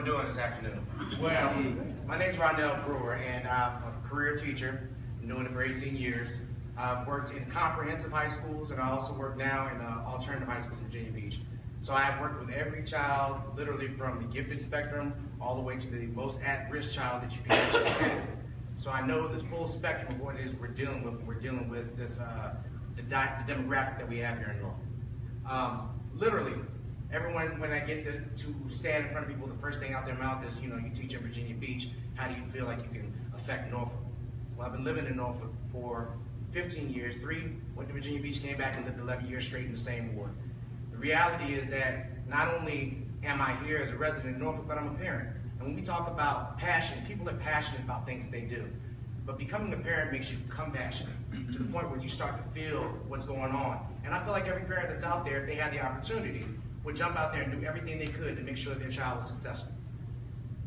doing this afternoon? Well, my name's Rondell Brewer, and I'm a career teacher. I've been doing it for 18 years. I've worked in comprehensive high schools, and I also work now in alternative high schools in Virginia Beach. So I've worked with every child, literally from the gifted spectrum all the way to the most at-risk child that you can actually have. So I know the full spectrum of what it is we're dealing with. We're dealing with this, the demographic that we have here in Norfolk. Literally, everyone, when I get to stand in front of people, the first thing out their mouth is, you teach in Virginia Beach. How do you feel like you can affect Norfolk? Well, I've been living in Norfolk for 15 years. 3 went to Virginia Beach, came back and lived 11 years straight in the same ward. The reality is that not only am I here as a resident of Norfolk, but I'm a parent. And when we talk about passion, people are passionate about things that they do. But becoming a parent makes you become passionate to the point where you start to feel what's going on. And I feel like every parent that's out there, if they had the opportunity, would jump out there and do everything they could to make sure their child was successful.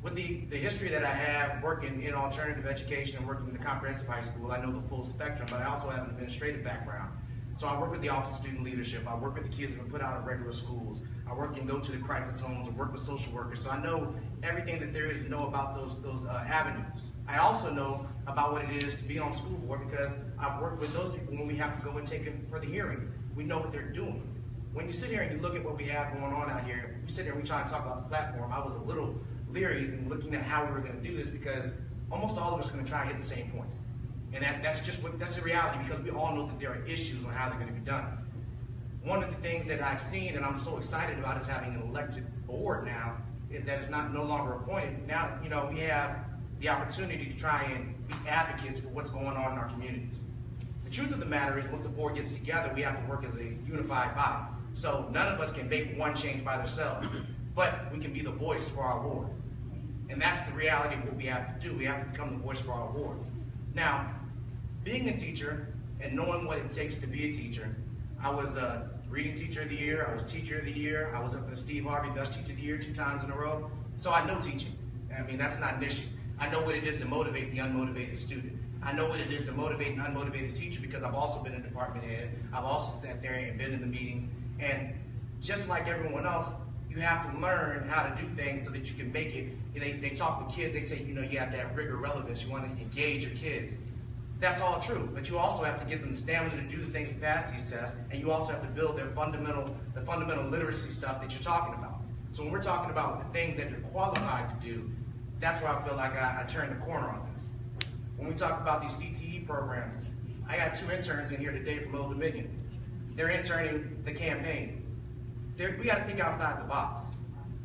With the history that I have working in alternative education and working in the comprehensive high school, I know the full spectrum, but I also have an administrative background. So I work with the Office of Student Leadership. I work with the kids who are put out of regular schools. I work and go to the crisis homes and work with social workers. So I know everything that there is to know about those avenues. I also know about what it is to be on school board because I've worked with those people when we have to go and take them for the hearings. We know what they're doing. When you sit here and you look at what we have going on out here, you sit here and we try to talk about the platform. I was a little leery in looking at how we were going to do this because almost all of us are going to try to hit the same points. And that's the reality because we all know that there are issues on how they're going to be done. One of the things that I've seen and I'm so excited about is having an elected board now is that it's no longer appointed. Now, we have the opportunity to try and be advocates for what's going on in our communities. The truth of the matter is once the board gets together, we have to work as a unified body. So none of us can make one change by ourselves, but we can be the voice for our ward. And that's the reality of what we have to do. We have to become the voice for our wards. Now, being a teacher and knowing what it takes to be a teacher, I was a reading teacher of the year, I was teacher of the year, I was up for the Steve Harvey best teacher of the year 2 times in a row. So I know teaching. I mean, that's not an issue. I know what it is to motivate the unmotivated student. I know what it is to motivate an unmotivated teacher because I've also been a department head. I've also sat there and been in the meetings. And just like everyone else, you have to learn how to do things so that you can make it. They talk with kids, they say, you have to have rigor, relevance, you want to engage your kids. That's all true, but you also have to give them the stamina to do the things and pass these tests, and you also have to build the fundamental literacy stuff that you're talking about. So when we're talking about the things that you're qualified to do, that's where I feel like I turned the corner on this. When we talk about these CTE programs, I got 2 interns in here today from Old Dominion. They're interning the campaign. We got to think outside the box.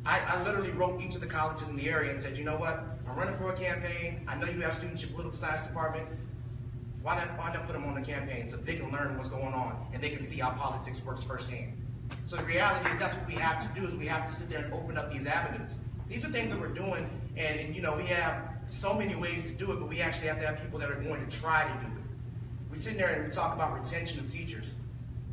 I literally wrote each of the colleges in the area and said, you know what, I'm running for a campaign. I know you have students in your political science department. Why not put them on the campaign so they can learn what's going on and they can see how politics works firsthand? So the reality is that's what we have to do is we have to sit there and open up these avenues. These are things that we're doing and we have so many ways to do it, but we actually have to have people that are going to try to do it. We sit there and we talk about retention of teachers.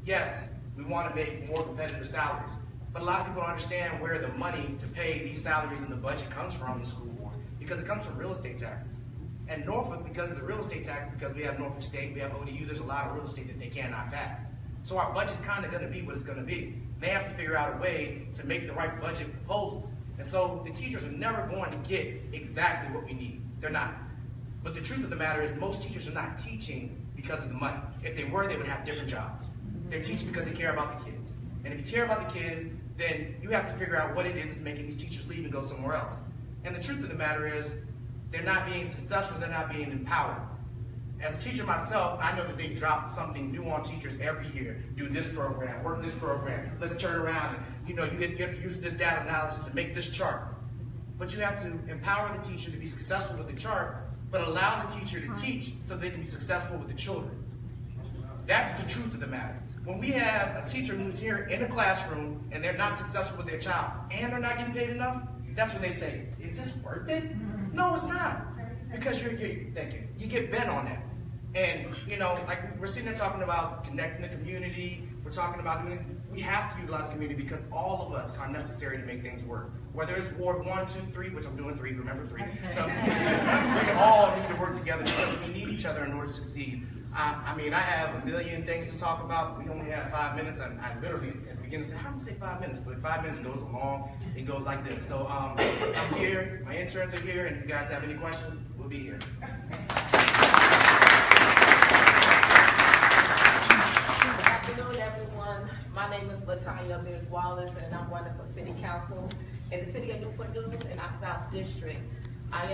Yes, we want to make more competitive salaries, but a lot of people don't understand where the money to pay these salaries in the budget comes from the school board because it comes from real estate taxes. And Norfolk, because of the real estate taxes, because we have Norfolk State, we have ODU, there's a lot of real estate that they cannot tax. So our budget's kind of going to be what it's going to be. They have to figure out a way to make the right budget proposals. And so the teachers are never going to get exactly what we need. They're not. But the truth of the matter is most teachers are not teaching because of the money. If they were, they would have different jobs. They're teaching because they care about the kids. And if you care about the kids, then you have to figure out what it is that's making these teachers leave and go somewhere else. And the truth of the matter is, they're not being successful, they're not being empowered. As a teacher myself, I know that they drop something new on teachers every year. Do this program, work this program, let's turn around and you have to use this data analysis and make this chart. But you have to empower the teacher to be successful with the chart, but allow the teacher to teach so they can be successful with the children. That's the truth of the matter. When we have a teacher who's here in a classroom and they're not successful with their child and they're not getting paid enough, that's when they say, is this worth it? No, it's not. Because you get bent on that. And, like we're sitting there talking about connecting the community, we're talking about doing this. We have to utilize community because all of us are necessary to make things work. Whether it's Ward 1, 2, 3, which I'm doing 3, remember 3. We all need to work together because we need each other in order to succeed. I mean, I have a million things to talk about. We only have 5 minutes. I literally at the beginning said, how do you say 5 minutes? But 5 minutes goes along. It goes like this. So I'm here. My interns are here. And if you guys have any questions, we'll be here. Good afternoon, everyone. My name is LaTanya Ms. Wallace, and I'm running for City Council in the City of Newport News in our South District. I am